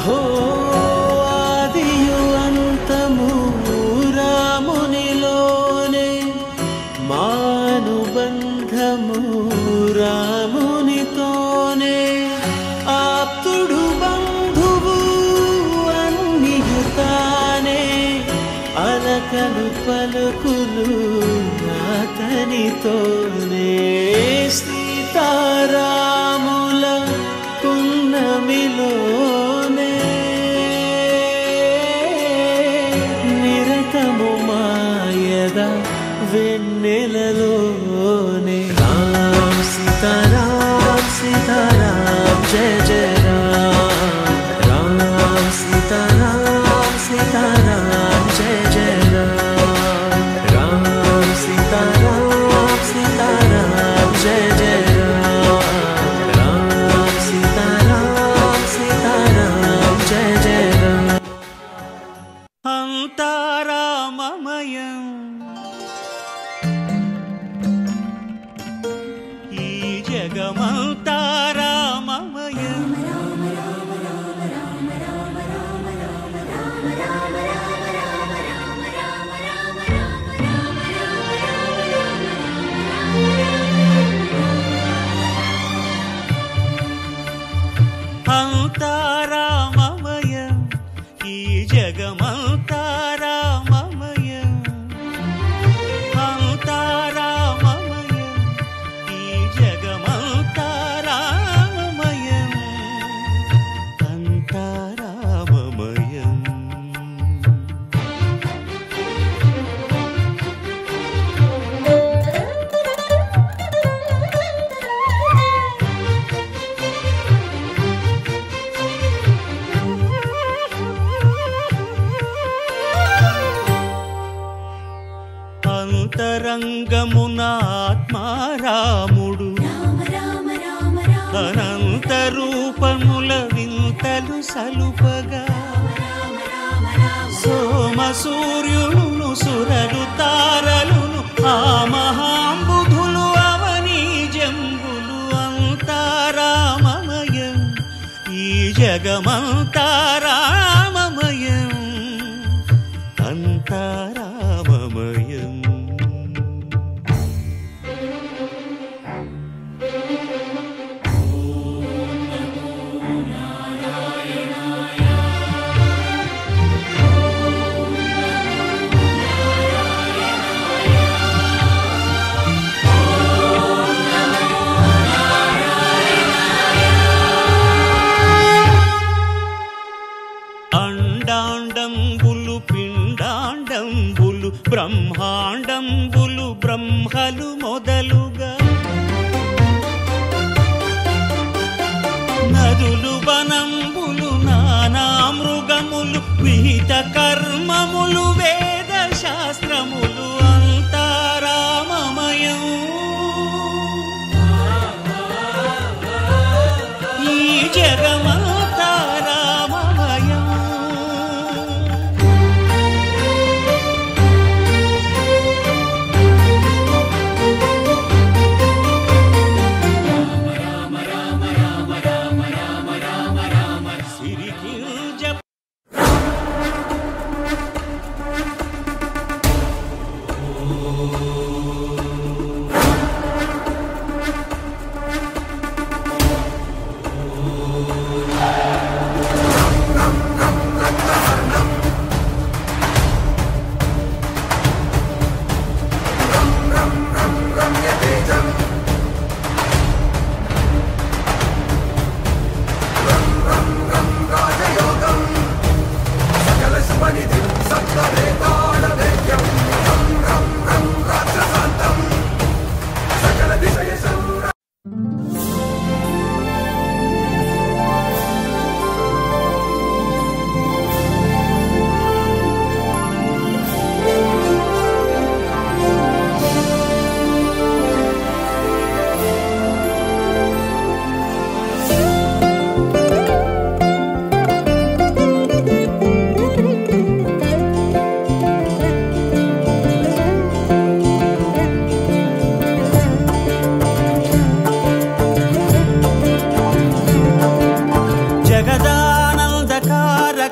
హో ఆదియు అంతము రామునిలోనే మానుబంధము రామునితోనే ఆప్తుడు బంధువు అన్నియుతానే అలకలు పలుకులు అతనితోనే సీతారాముల పున్నమిలోనే నిరతము మాయద వెన్నెలలోనే రామ్ సీతారాం సీతారాం జయ జయ రామ్ రామ్ సీతారాం సీతారాం జయ జయ రామ్ రామ్ సీతారాం సీతారాం జయ జయ రామ్ రామ్ సీతారాం సీతారాం జయ జయ రామ్ అంతా రామమయం ఈ జగమంతా రామమయం అంతా రామమయం ఈ జగమంతా రామమయం అంతా రామమయం ఈ జగమంతా రామమయం అంతా రామమయం అంతరంగమున ఆత్మారాముడు అనంత రూపముల వింతలు సలుపగా సోమ సూర్యులను సురలు తారలును ఆ మహాంబుధులు అవనీ జంబులు అంతా రామమయం ఈ జగమంతా రామమయం అంతా రామమయం అండాండంబులు పిండాండంబులు బ్రహ్మాండంబులు బ్రహ్మలు మొదలుగా నదులు వనంబులు నానా మృగములు విహిత కర్మములు వేద శాస్త్రములు అంతా రామమయం ఈ జగమంతా రామమయం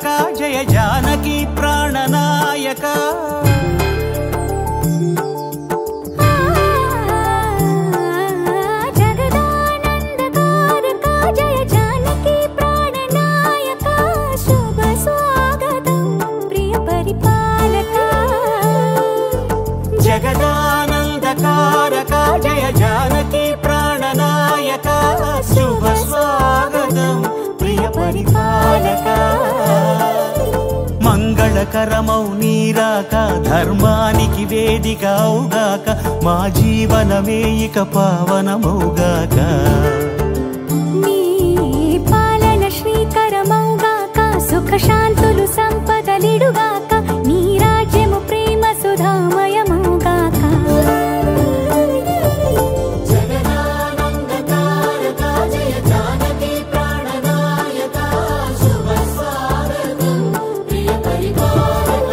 తారక జయ జానకి ప్రాణనాయక జగదానందకారక జయ జానకి ప్రాణనాయక శుభ స్వాగతం ప్రియ పరిపాలక మంగళకరమౌ నీరాక ధర్మానికి వేదిక అవుగాక మా జీవనమే ఇక పావనమౌగాక నీ పాలన శ్రీకరమౌగాక సుఖ శాంతులు సంపదలిడుగాక నీ రాజ్యము ప్రేమ సుధామయమౌగాక జగదానందకారక జయ జానకి ప్రాణనాయక శుభ స్వాగతం ప్రియ పరిపాలక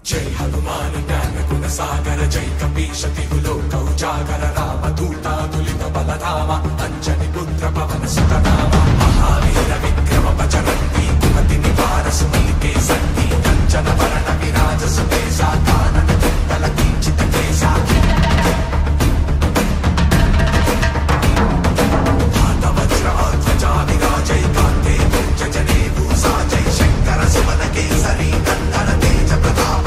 जय हनुमान ज्ञान गुण सागर जय कपीश तिहु लोक उजागर राम दूता तुलित बलधामा अंजनी पुत्र पवन सुत नामा महावीर विक्रम बजरंगी कुमति निवार सुमति के संगी कंचन वरण विराज सुबेसा कानन कुंडल किंचित केसा हाथ वज्र ध्वजा विराजय कांते मूर्ध जनेऊ साजय शंकर सुमन केसरी नंदन तेज प्रताप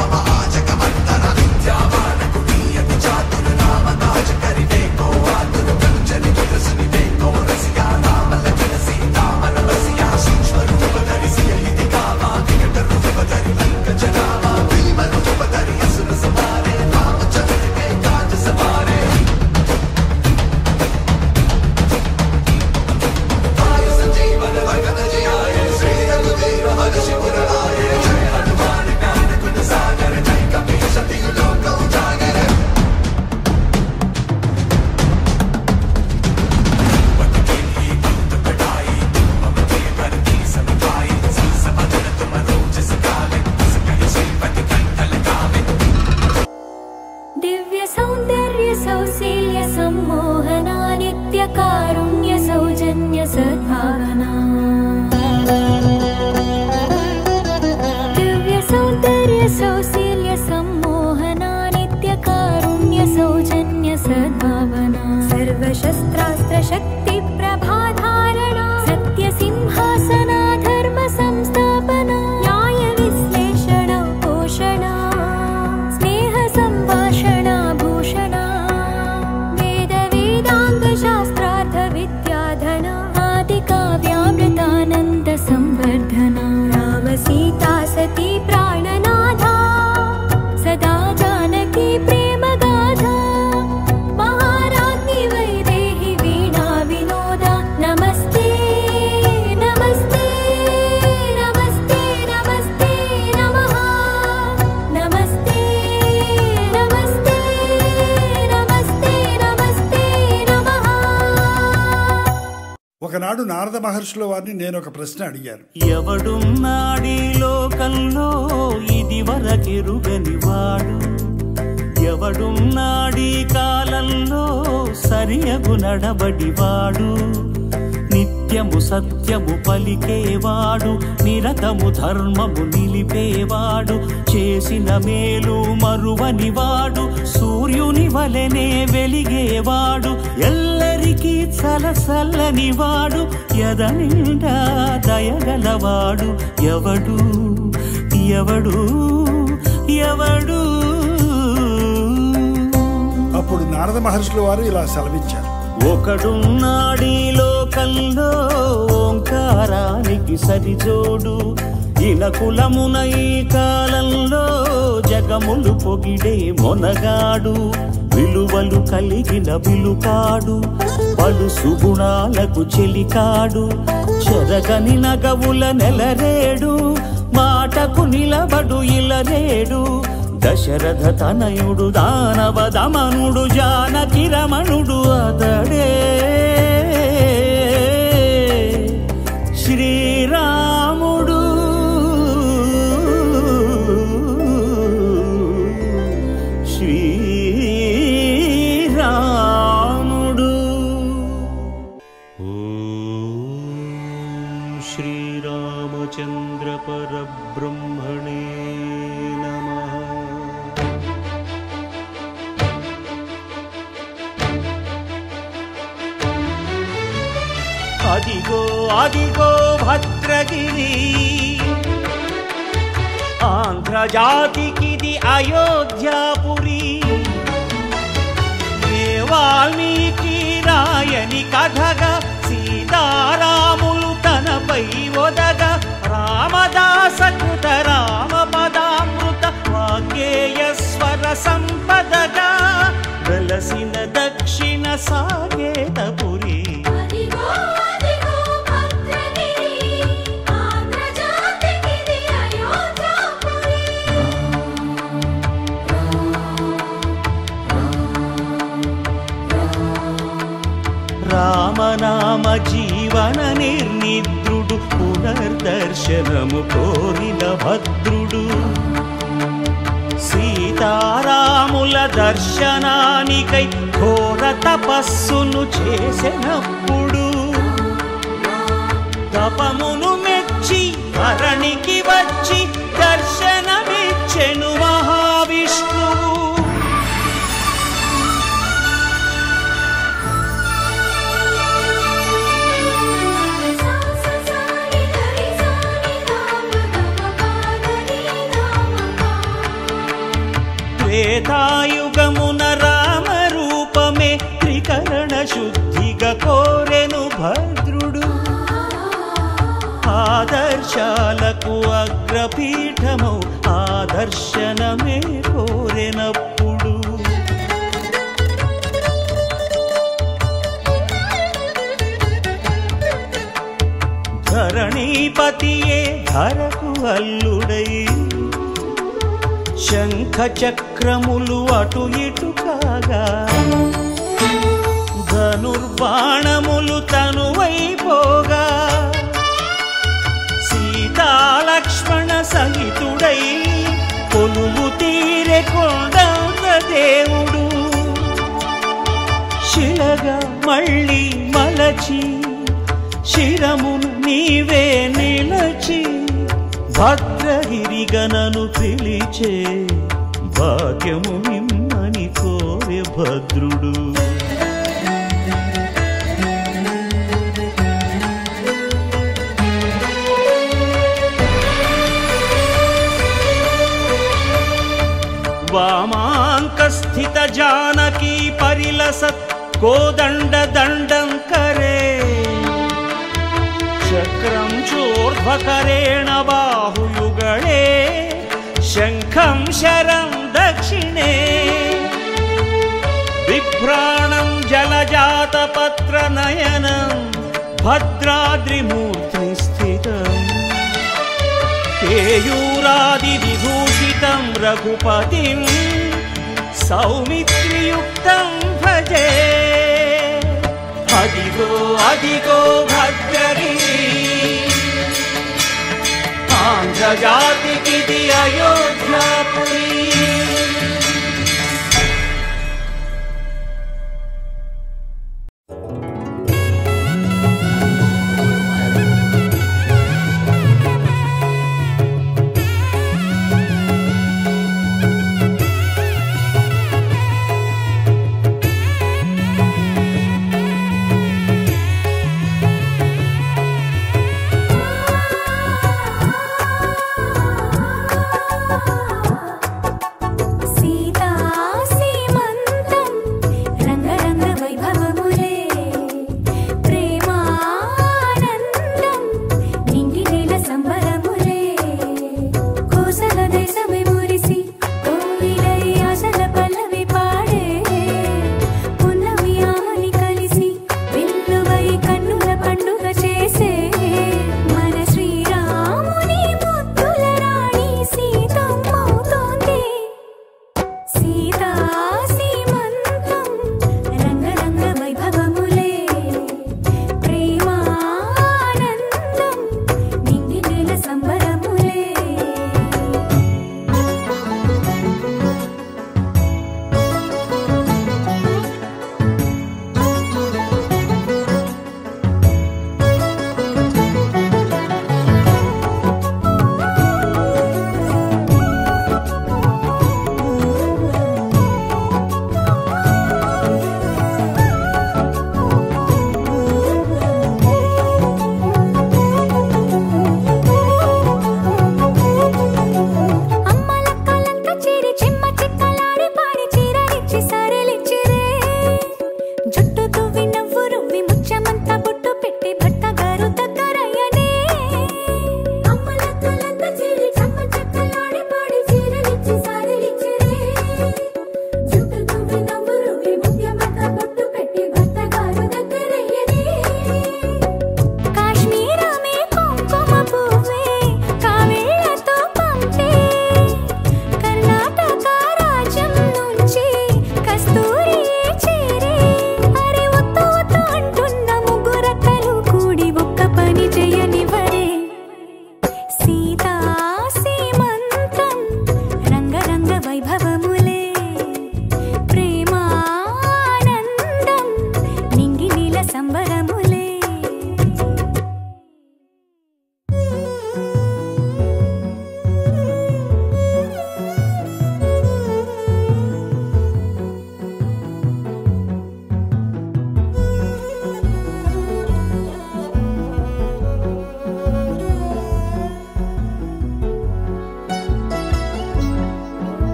ఒకనాడు నారద మహర్షుల వారిని నేను ఒక ప్రశ్న అడిగాను. ఎవడున్నాడీ లోకంలో ఇది వరకెరుగని వాడు, ఎవడున్నాడీ కాలంలో సరియగు నడబడివాడు, నిత్యము సత్యము పలికేవాడు, నిరతము ధర్మము నిలిపేవాడు, చేసిన మేలు మరువనివాడు, సూర్యుని వలెనే వెలిగేవాడు, ఎల్లరికీ చలసల్లనివాడు, ఎదనిండా దయగలవాడు, ఎవడు ఎవడు ఎవడు. అప్పుడు నారద మహర్షుల వారు ఇలా సెలవిచ్చారు. ఒకడున్నాడీ లోకంలో ఓంకారానికి సరిజోడు, ఇన కులమున ఈ కాలంలో జగములు పొగిడే మొనగాడు, విలువలు కలిగిన విలుకాడు, పలు సుగుణాలకు చెలికాడు, చెరగని నగవుల నెలరేడు, మాటకు నిలబడు ఇలరేడు, దశరథ తనయుడు దానవ దమనుడు జానకి రమణుడు అతడే శ్రీరాముడు. శ్రీరాముడు. ఓం శ్రీరామచంద్ర పరబ్రహ్మణే నమః. అదిగో అదిగో భద్రగిరి, ఆంధ్రజాతికిది అయోధ్యాపురి, ఏ వాల్మీకి రాయని కథగా సీతారాములు తనపై ఒదగా, రామదాస కృత రామ పదామృత వాగ్గేయ స్వర సంపదగా వెలసిన దక్షిణ సాకేతపురి. రామనామ జీవన నిర్నిద్రుడు, పునర్దర్శనము కోరిన భద్రుడు, సీతారాముల దర్శనానికై ఘోర తపస్సును చేసినప్పుడు, తపమును మెచ్చి ధరణికి వచ్చి దర్శనమిచ్చెను మహావిష్ణువు. త్రేతాయుగమున రామ రూపమే త్రికరణ శుద్ధిగా కోరెను భద్రుడు, ఆదర్శాలకు అగ్రపీఠమౌ ఆదర్శనమే కోరెనప్పుడు, ధరణీపతియే ధరకు అల్లుడై, శంఖ చక్రములు అటు ఇటు కాగా, ధనుర్బాణములు తనువైపోగా, సీతాలక్ష్మణ సహితుడై కొలువు తీరె కొండంత దేవుడు, శిలగా మళ్ళీ మలచి శిరమును నీవే నిలచి, భద్రగిరి గణను పిలిచే భాగ్యము నిమ్మని కోరె భద్రుడు. వామాంక స్థిత జానకీ పరిలసత్ కోదండ దండం కరే, చక్రం చోర్ధ్వకరేణ బాహుయుగళే, శంఖం శరం దక్షిణే, బిభ్రాణం జలజాత పత్ర నయనం భద్రాద్రిమూర్తి స్థితం, కేయూరాది విభూషితం రఘుపతిం సౌమిత్రియుక్తం భజే. అదిగో అదిగో భద్రగిరి, ఆంధ్రజాతికిది అయోధ్యాపురి.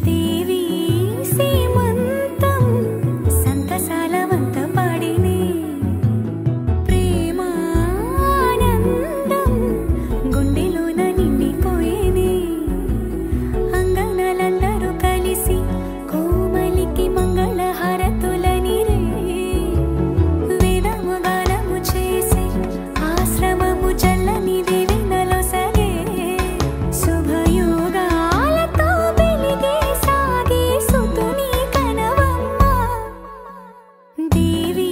దేవి సీమంతం సంతసాలవంత పాడినే ప్రేమానందం గుండెలోన నిండిపోయేనే అంగనలందరూ కలిసి కోమలికి మంగళ హారతులని రే వేదము గానము చేసి ఆశ్రమము చల్లని దేవి నలొసగే శుభయోగాలతో వెలిగే సాగే సుతుని కనవమ్మ దేవి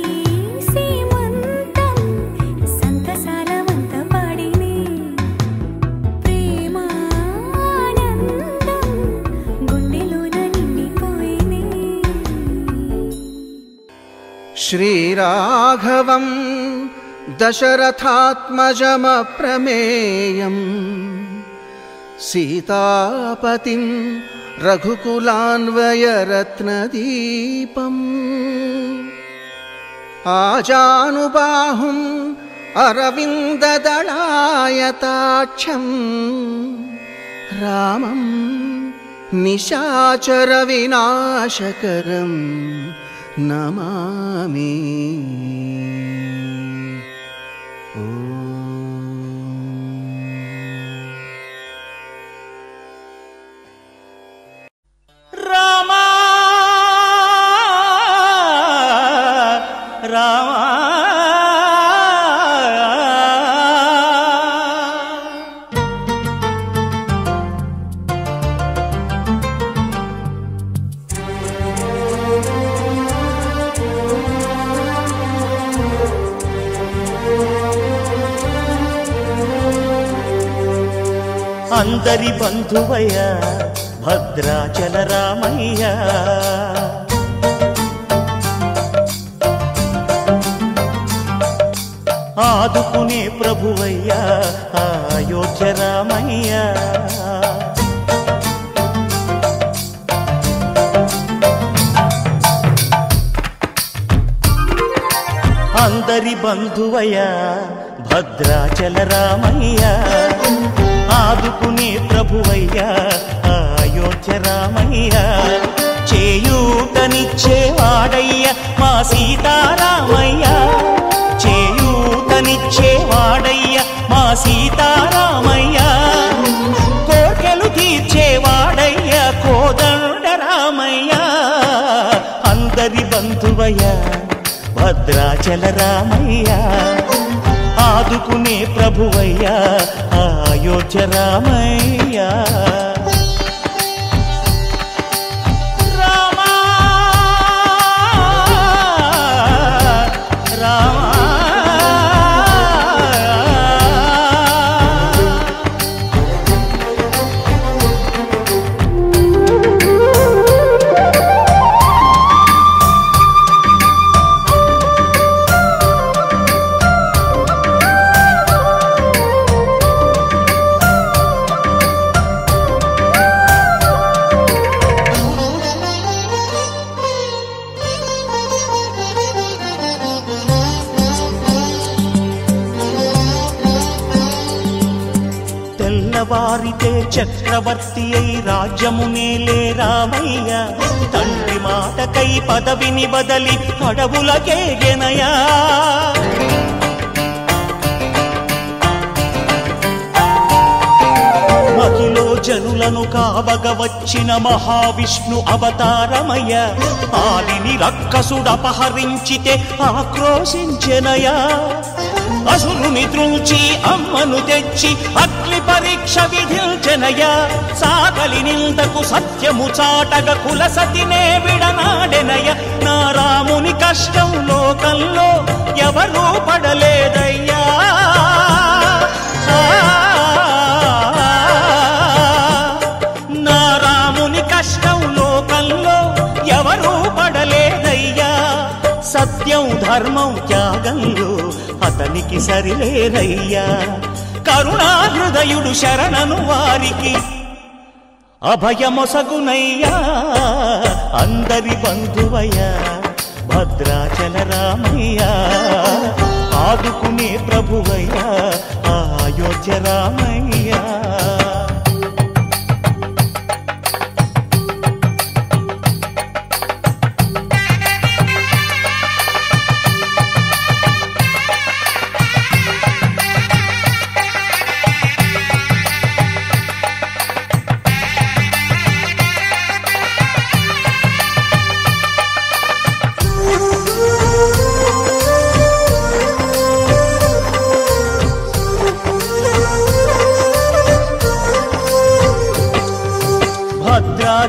సీమంతం సంతసాలవంత పాడినే ప్రేమానందం గుండెలోన నిండిపోయేనే శ్రీరాఘవం దశరథాత్మజమప్రమేయం సీతాపతిం రఘుకులాన్వయరత్నదీపం ఆజానుబాహుం అరవిందదళాయతాక్షం రామం నిశాచర వినాశకరం నమామి. రామా రామా అందరి బంధువయ్య భద్రాచల రామయ్య ఆదుకునే ప్రభువయ్య అయోధ్య రామయ్య అందరి బంధువయ్య భద్రాచల రామయ్య ఆదుకునే ప్రభువయ్య అయోధ్య రామయ్య చేయూతనిచ్చేవాడయ్య మా సీతారామయ్య చేయూతనిచ్చేవాడయ్య మా సీతారామయ్య కోర్కెలు తీర్చేవాడయ్య కోదండ రామయ్య అందరి బంధువయ్య భద్రాచల రామయ్య ఆదుకునే ప్రభువయ్య అయోధ్య రామయ్య రామా రామా తెల్లవారితే చక్రవర్తి అయి రాజ్యమునేలే రామయ్య తండ్రి మాటకై పదవిని బదలి అడవులకేగెనయా మహిలో జనులను కావగ వచ్చిన మహావిష్ణు అవతారమయ్య ఆలిని రక్కసుడపహరించితే ఆక్రోశించెనయా అసురుని త్రుంచి అమ్మను తెచ్చి అగ్ని పరీక్ష విధించెనయా సాగలి నిందకు సత్యము చాటగ కులసతినే విడనాడెనయ నా రాముని కష్టం లోకంలో ఎవరూ పడలేదయ్యా నా రాముని కష్టం లోకంలో ఎవరూ పడలేదయ్యా సత్యం ధర్మం త్యాగంలో అతనికి సరిలేరయ్యా కరుణా హృదయుడు శరణను వారికి అభయమొసగునయ్యా అందరి బంధువయ్యా భద్రాచల రామయ్య ఆదుకునే ప్రభువయ్యా అయోధ్య రామయ్య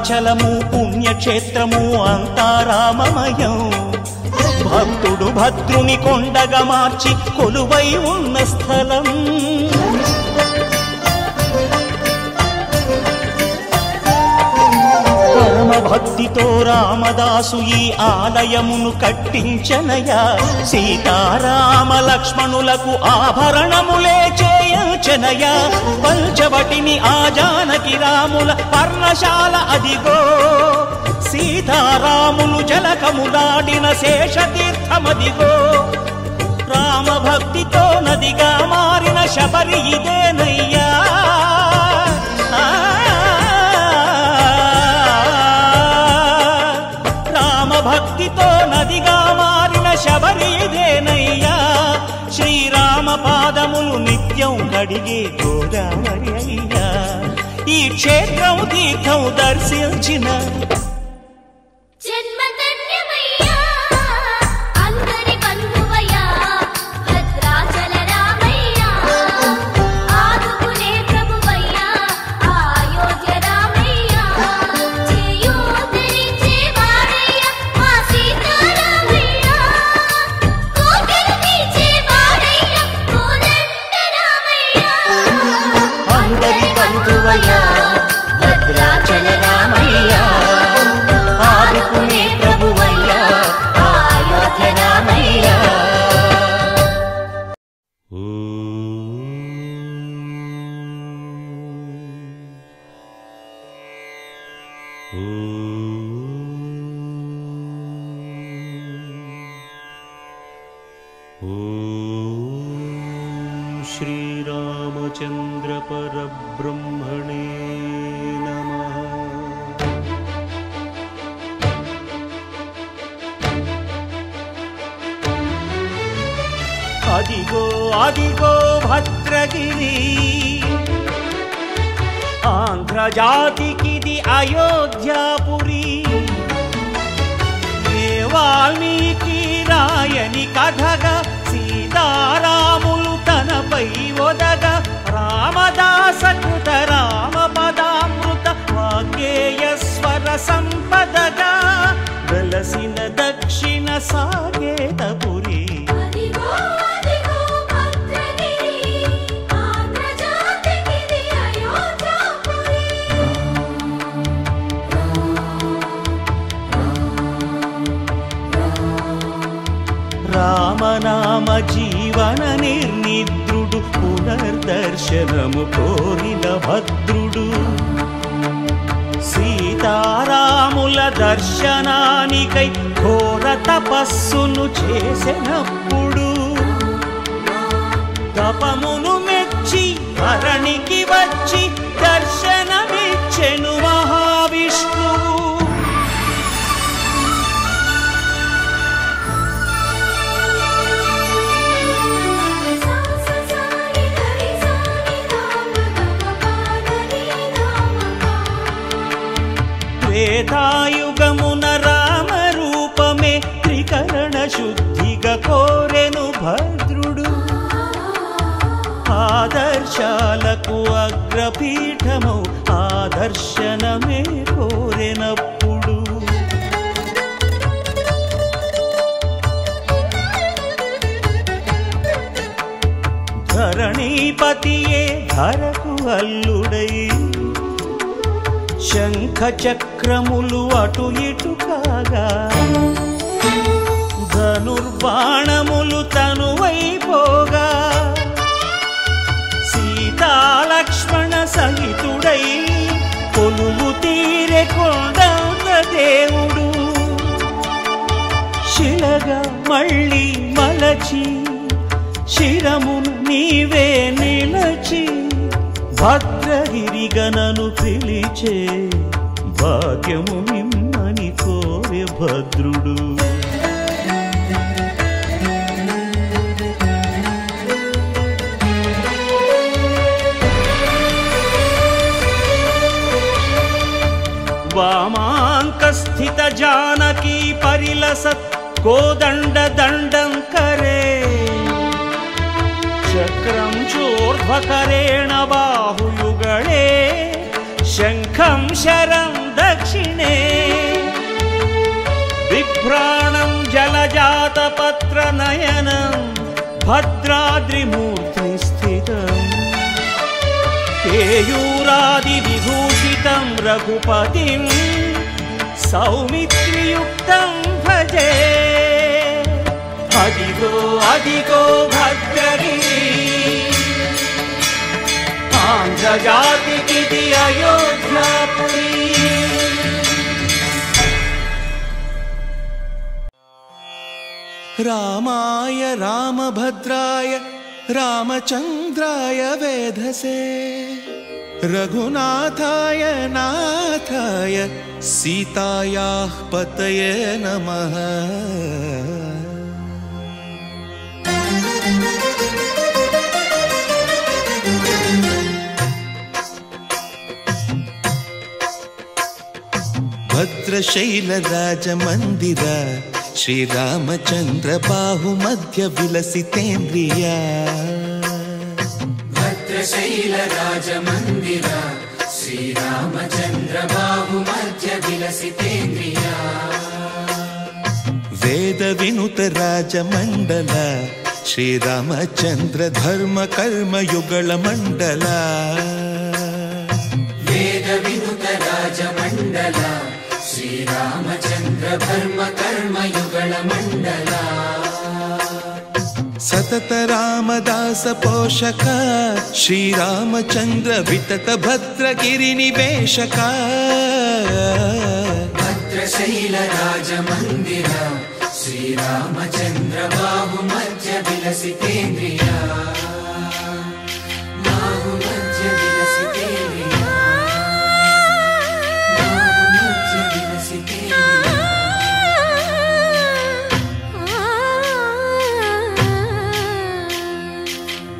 భద్రాచలము పుణ్యక్షేత్రము అంతా రామమయం. భక్తుడు భద్రుని కొండగా మార్చి కొలువై ఉన్న స్థలం. పరమ భక్తితో రామదాసు ఈ ఆలయమును కట్టించనయా. సీతారామ లక్ష్మణులకు ఆభరణములే చేయించనయా. పంచవటిని ఆ జానకి రాముల పర్ణశాల అదిగో. సీతారాములు జలకములాడిన శేషతీర్థమదిగో. రామభక్తితో నదిగా మారిన శబరి ఇదేనయ్యా. రామభక్తితో నదిగా మారిన శబరి ఇదేనయ్యా. శ్రీరామ పాదములు నిత్యం కడిగే గోదావరి అయ్యా. ఈ క్షేత్రం తీర్థం దర్శించిన భద్రాచల రామయ్య, ఆదుకునే ప్రభువయ్యా, అయోధ్య రామయ్య. శ్రీరామచంద్ర పరబ్రహ్మణే నమః. అదిగో అదిగో భద్రగిరి, ఆంధ్రజాతికిది అయోధ్యాపురి. ఏ వాల్మీకి రాయని కథగా సీతారాములు తనపై ఒదగ. రామదాస కృత రామ పదామృత వాగ్గేయ స్వర సంపదగా వెలసిన దక్షిణ సాగేతపురి. రామనామ జీవన నిర్నిద్రుడు, పునర్దర్శనము కోరిన భద్రుడు. సీతారాముల దర్శనానికై ఘోర తపస్సును చేసినప్పుడు తపమును మెచ్చి ధరణికి వచ్చి దర్శనమిచ్చెను మహావిష్ణువు. త్రేతాయుగమున రామ రూపమే త్రికరణ శుద్ధిగా కోరెను భద్రుడు. ఆదర్శాలకు అగ్రపీఠమౌ ఆదర్శనమే కోరెనప్పుడు ధరణీపతియే ధరకు అల్లుడై శంఖ చక్రములు అటు ఇటు కాగా ధనుర్బాణములు తనువైపోగా సీతాలక్ష్మణ సహితుడై కొలువు తీరె కొండంత దేవుడు శిలగా మళ్ళీ మలచి శిరమును నీవే నిలచి భద్రగిరిగనను పిలిచే భాగ్యము నిమ్మని కోరె భద్రుడు. వామాంకస్థిత జానకీ పరిలసత్ కోదండ దండం కరే చక్రం చోర్ధ్వకరేణ బాహుయుగళే శంఖం శరం दक्षिणे बिभ्राणं जलजातपत्रनयनं भद्राद्रिमूर्तिस्थितम् केयूरादिविभूषितं रघुपतिं सौमित्रियुक्तं भजे अदिगो अदिगो भद्रगिरि आन्ध्रजातिकिति अयोध्यापुरी रामाय रामभद्राय रामचन्द्राय वेधसे रघुनाथाय नाथाय सीतायाः पतये नमः। भद्रशैलराजमन्दिर श्रीरामचन्द्र बाहुमध्य विलसितेन्द्रिया भद्रशैलराजमन्दिर श्रीरामचन्द्र बाहुमध्य विलसितेन्द्रिया वेदविनुत राजमण्डल श्रीरामचन्द्र धर्म कर्म युगल मण्डल वेदविनुत राजमण्डल श्रीरामचन्द्र धर्म कर्म युगल मण्डल सतत रामदास पोषक श्रीरामचन्द्र वितत भद्रगिरि निवेशक भद्रशैल राजमन्दिर श्रीरामचन्द्र बाहुमध्य विलसितेन्द्रिया बाहुमध्य विलसितेन्द्रिया बाहुमध्य विलसितेन्द्रिया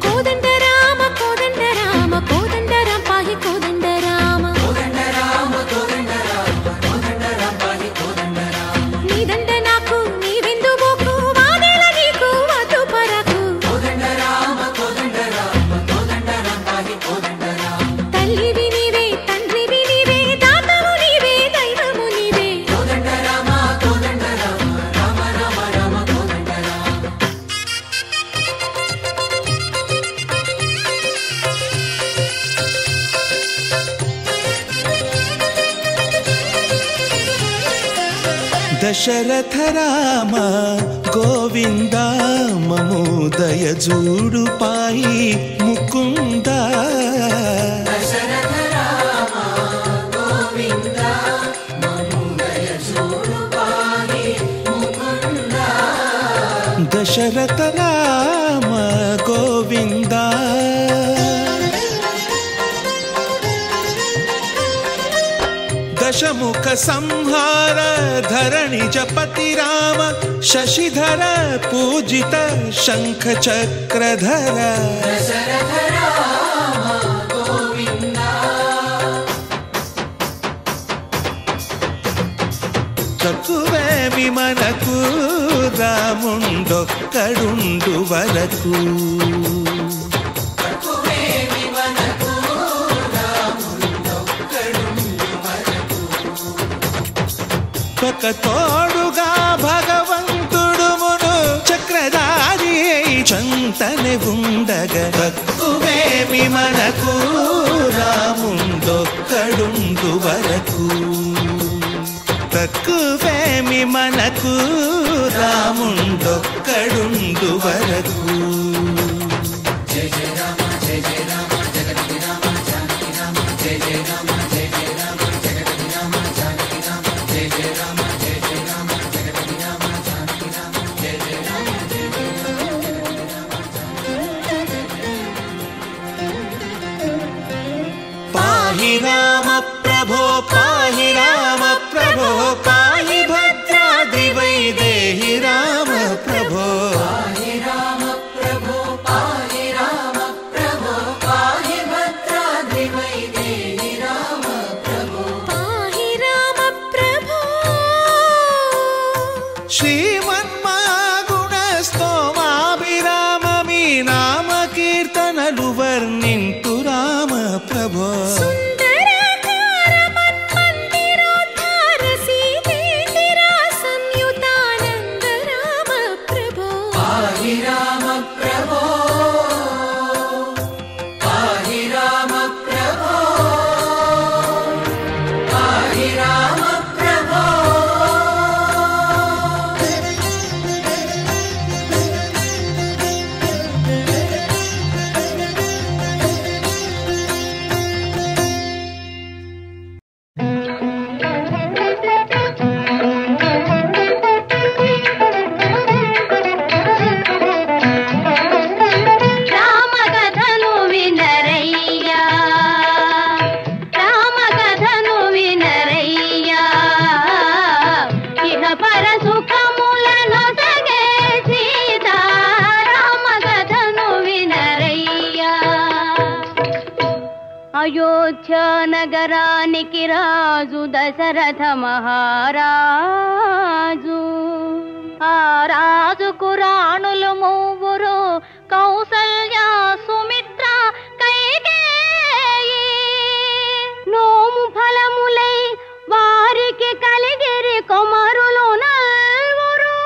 కోదండ రామ కోదండ రామ కోదండ రామ పాహి కోదండ రామ కోదండ రామ కోదండ రామ కోదండ రామ పాహి కోదండ రామ నీదండ నాకు నీవెందు బోకు వాదేల నీకు వద్దు పరకు కోదండ రామ కోదండ రామ కోదండ రామ పాహి కోదండ రామ తల్లివి నీవే తండ్రివి నీవే దాతవు నీవే దైవము నీవే కోదండ రామ కోదండ రామ రామ రామ రామ కోదండ రామ दशरथ राम गोविंद ममोदय जूडु पाई मुकुंद दशरथ राम गोविंद ममोदय जूडु पाहि मुकुंद दशरथ राम गोविंद दशमुख संहार धरणि जपति राम शशिधर पूजित शंख चक्रधर दशरथ राम गोविंद తక్కువేమి మనకు రాముండొక్కడుండు వరకు తక్కువేమి మనకు రాముండొక్కడుండు వరకు ఒక తోడుగా భగవంతుడు మును చక్రధారి చంతనే ఉండగా తక్కువేమి మనకు రాముండొక్కడుండు వరకు తక్కువేమి మనకు రాముండొక్కడుండు వరకు జయ జయ రామ జయ జయ రామ జగతి రామ జానకి రామ జయ జయ రామ జయ జయ రామ జగతి రామ జానకి రామ జయ జయ రామ జయ జయ రామ జగతి రామ జానకి రామ జయ జయ రామ జయ జయ రామ పాహి రామ ప్రభో పాహి రామ ప్రభో పాహి భద్రాద్రి వైదేహి రామ ప్రభో పాహి రామ ప్రభో పాహి రామ ప్రభో పాహి భద్రాద్రి వైదేహి రామ ప్రభో పాహి రామ ప్రభో శ్రీమన్మాగుణ స్తోమాభిరామ మీ నామ కీర్తనలు వర్ణింతు రామ ప్రభో సుందరాకార మన్మందిరో అయోధ్యా నగరానికి రాజు దశరథ మహారాజు. ఆ రాజుకు రాణులు మూవురు, కౌసల్య, సుమిత్ర, కైకేయి. నోము ఫలములై వారికి కలిగిరి కుమారులు నల్వురు.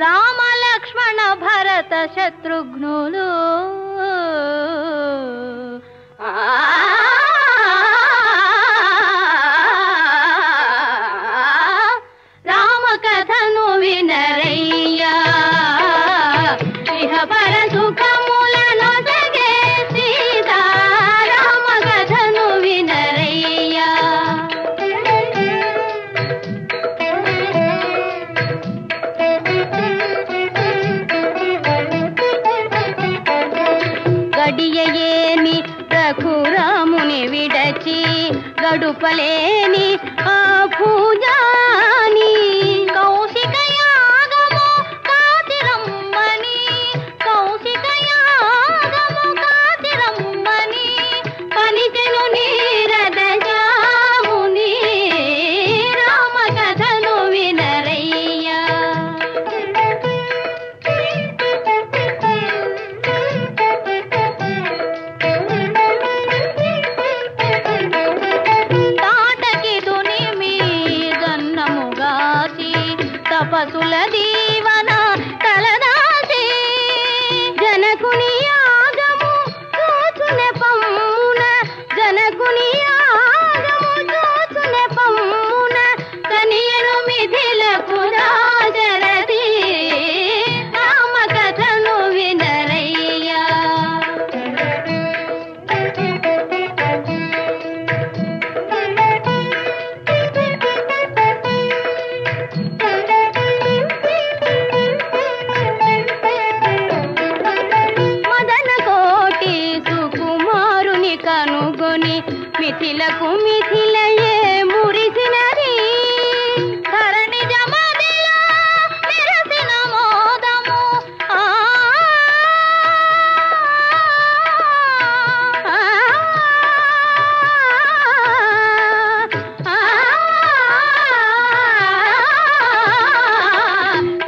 రామ లక్ష్మణ భరత శత్రుఘ్నులు. రామ కథను వినరయ్యా, ఇహ పర సుఖములను సగే సీతా. రామ కథను వినరయ్యా. గడియయేని రఘురాముని విడచి గడుపలేని ఆ పూజాని. కౌశిక యాగము కాతిరమ్మని, కౌశిక యాగము కాతిరమ్మని పలికెను నీరద జాముని. రామ కథను వినరయ్యా. తపసుల దీవన తలదాసి జనకుని యాగము చూచునే పమ్మున, జనకుని యాగము చూచునే పమ్మున కనియను మిథిలకు రాజరథి. రామ కథను వినరయ్యా. మిథిలకు మిథిలయే మురిసినది, ధరణి జమదిలో మెరసిన మోదము.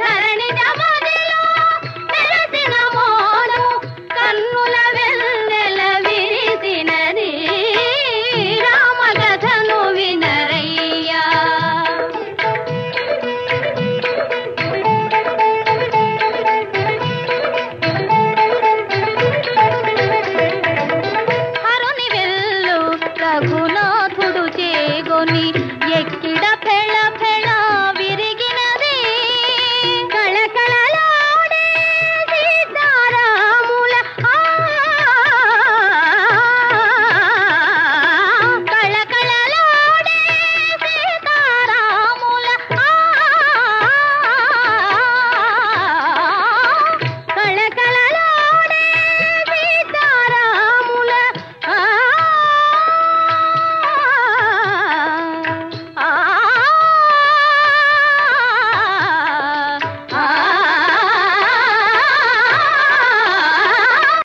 ధరణి జమదిలో మెరసిన మోదము, కన్నుల వెన్నెల విరిసినది. రామ కథను వినరయ్యా. హరుని వెళ్ళు రఘునాథుడు చేగొని